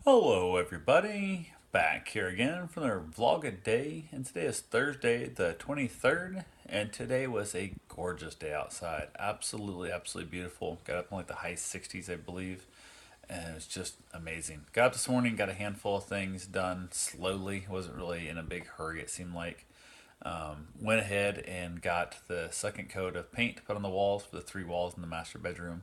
Hello, everybody. Back here again for another vlog a day, and today is Thursday, the 23rd, and today was a gorgeous day outside. Absolutely beautiful. Got up in like the high 60s, I believe, and it was just amazing. Got up this morning, got a handful of things done slowly. Wasn't really in a big hurry, it seemed like. Went ahead and got the second coat of paint put on the walls for the three walls in the master bedroom.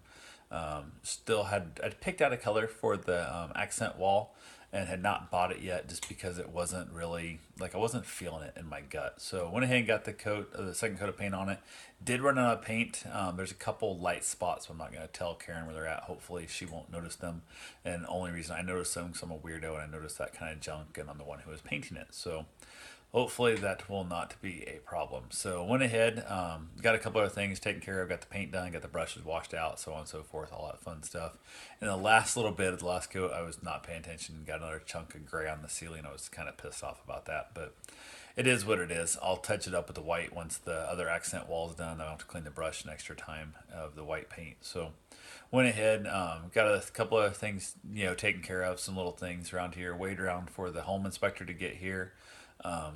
Still had I'd picked out a color for the accent wall and had not bought it yet just because it wasn't really like I wasn't feeling it in my gut. So went ahead and got the second coat of paint on it. Did run out of paint. There's a couple light spots, but I'm not going to tell Karen where they're at. Hopefully she won't notice them. And the only reason I noticed them because I'm a weirdo and I noticed that kind of junk and I'm the one who was painting it. So hopefully that will not be a problem. So went ahead, got a couple other things taken care of, got the paint done, got the brushes washed out, so on and so forth, all that fun stuff. And the last little bit of the last coat, I was not paying attention, got another chunk of gray on the ceiling. I was kind of pissed off about that, but it is what it is. I'll touch it up with the white once the other accent wall is done. I don't have to clean the brush an extra time of the white paint. So went ahead, got a couple of things, taken care of, some little things around here, waited around for the home inspector to get here.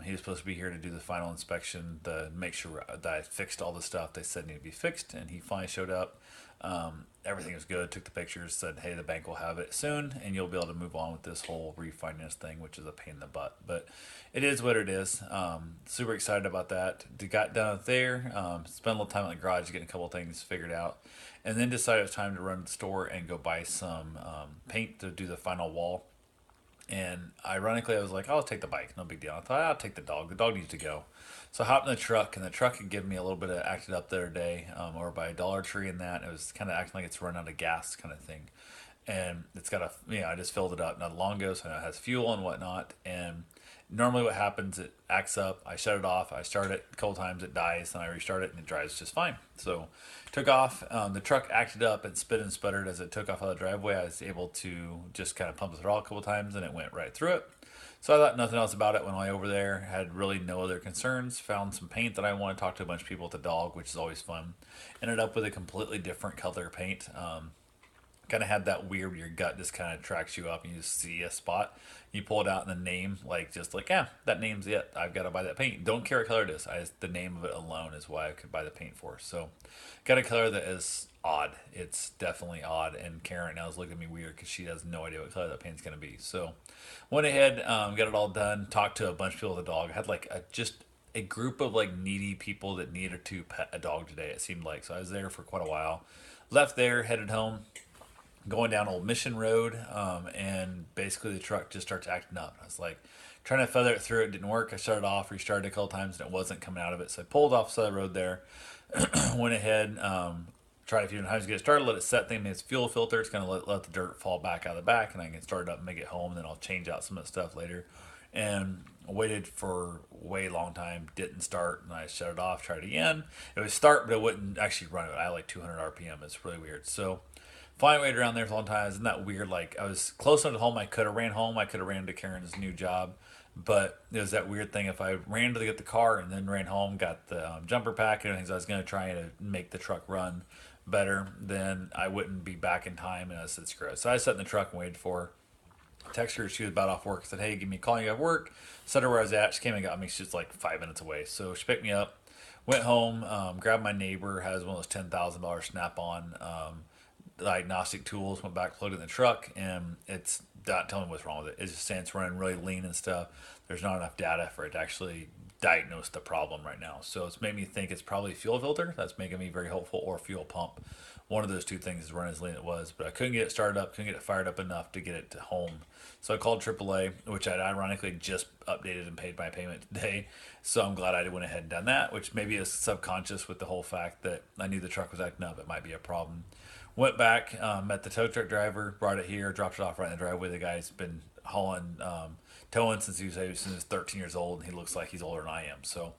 He was supposed to be here to do the final inspection, to make sure that I fixed all the stuff they said needed to be fixed, and he finally showed up. Everything was good. Took the pictures, said, "Hey, the bank will have it soon, and you'll be able to move on with this whole refinance thing," which is a pain in the butt, but it is what it is. Super excited about that. Got down there, spent a little time in the garage getting a couple things figured out, and then decided it was time to run to the store and go buy some paint to do the final wall. And ironically, I was like, I'll take the bike, no big deal. I thought I'll take the dog. The dog needs to go. So I hopped in the truck, and the truck had given me a little bit of acted up the other day, over by Dollar Tree and that. It was kind of acting like it's run out of gas kind of thing. And it's got I just filled it up not long ago, so it has fuel and whatnot. And normally what happens, it acts up, I shut it off, I start it a couple times, it dies, then I restart it and it drives just fine. So took off, the truck acted up and spit and sputtered as it took off out of the driveway. I was able to just kind of pump the throttle a couple times and it went right through it. So I thought nothing else about it. Went way over there, had really no other concerns. Found some paint that I want to talk to a bunch of people at the dog, which is always fun. Ended up with a completely different color paint. Kind of had that weird, your gut just kind of tracks you up and you see a spot, you pull it out and the name, like just like, yeah, that name's it, I've got to buy that paint. Don't care what color it is, the name of it alone is why I could buy the paint for. So got a color that is odd. It's definitely odd, and Karen now is looking at me weird because she has no idea what color that paint's going to be. So went ahead, got it all done, talked to a bunch of people with the dog. I had like just a group of like needy people that needed to pet a dog today, it seemed like. So I was there for quite a while, left there, headed home, going down Old Mission Road, and basically the truck just starts acting up. I was like trying to feather it through, it didn't work. I started off, restarted a couple times, and it wasn't coming out of it. So I pulled off the side of the road there, went ahead, tried a few times to get it started, let it set thing, its fuel filter. It's going to let the dirt fall back out of the back, and I can start it up and make it home, and then I'll change out some of the stuff later. And waited for a way long time, didn't start, and I shut it off, tried it again. It would start, but it wouldn't actually run it. I had like 200 RPM. It's really weird. So finally waited around there for a long time. Isn't that weird? Like I was close enough to home. I could have ran home. I could have ran to Karen's new job, but it was that weird thing. If I ran to get the car and then ran home, got the jumper pack and everything, so I was going to try to make the truck run better, then I wouldn't be back in time. And I said, screw it. So I sat in the truck and waited for her. Text her. She was about off work. Said, hey, give me a call. You have work. Said her where I was at. She came and got me. She's like 5 minutes away. So she picked me up. Went home. Grabbed my neighbor. Has one of those $10,000 Snap-on diagnostic tools. Went back, plugged it in the truck, and it's not telling me what's wrong with it. It's just saying it's running really lean and stuff. There's not enough data for it to actually diagnose the problem right now. So it's made me think it's probably fuel filter. That's making me very hopeful, or fuel pump. One of those two things is running as lean as it was, but I couldn't get it started up, couldn't get it fired up enough to get it to home. So I called AAA, which I'd ironically just updated and paid my payment today. So I'm glad I went ahead and done that, which maybe is subconscious with the whole fact that I knew the truck was acting up. It might be a problem. Went back, met the tow truck driver, brought it here, dropped it off right in the driveway. The guy's been hauling, towing since he was 13 years old, and he looks like he's older than I am. So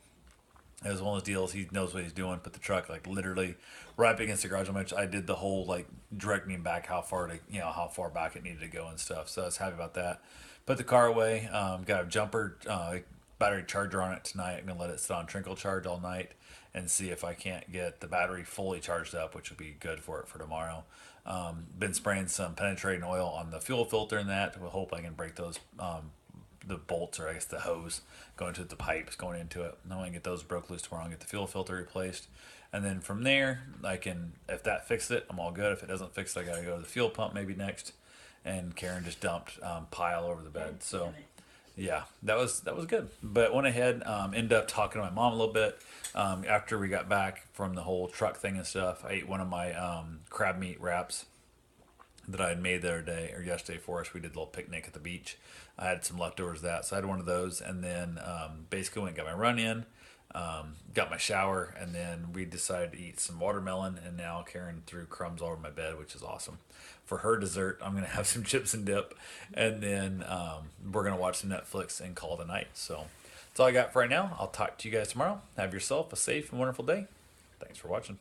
it was one of those deals. He knows what he's doing. Put the truck like literally right up against the garage. I did the whole like directing back how far to how far back it needed to go and stuff. So I was happy about that. Put the car away. Got a jumper battery charger on it tonight. I'm gonna let it sit on trickle charge all night and see if I can't get the battery fully charged up, which would be good for it for tomorrow. Been spraying some penetrating oil on the fuel filter and that. We'll hope I can break those the bolts, or I guess the hose going to the pipes going into it. I want to get those broke loose tomorrow and get the fuel filter replaced. And then from there, I can, if that fixes it, I'm all good. If it doesn't fix it, I got to go to the fuel pump maybe next. And Karen just dumped pile over the bed. So yeah, that was good. But went ahead, ended up talking to my mom a little bit. After we got back from the whole truck thing and stuff, I ate one of my crab meat wraps that I had made the other day or yesterday for us. We did a little picnic at the beach. I had some leftovers of that, so I had one of those, and then basically went and got my run in, got my shower, and then we decided to eat some watermelon. And now Karen threw crumbs all over my bed, which is awesome. For her dessert, I'm gonna have some chips and dip, and then we're gonna watch some Netflix and call it a night. So that's all I got for right now. I'll talk to you guys tomorrow. Have yourself a safe and wonderful day. Thanks for watching.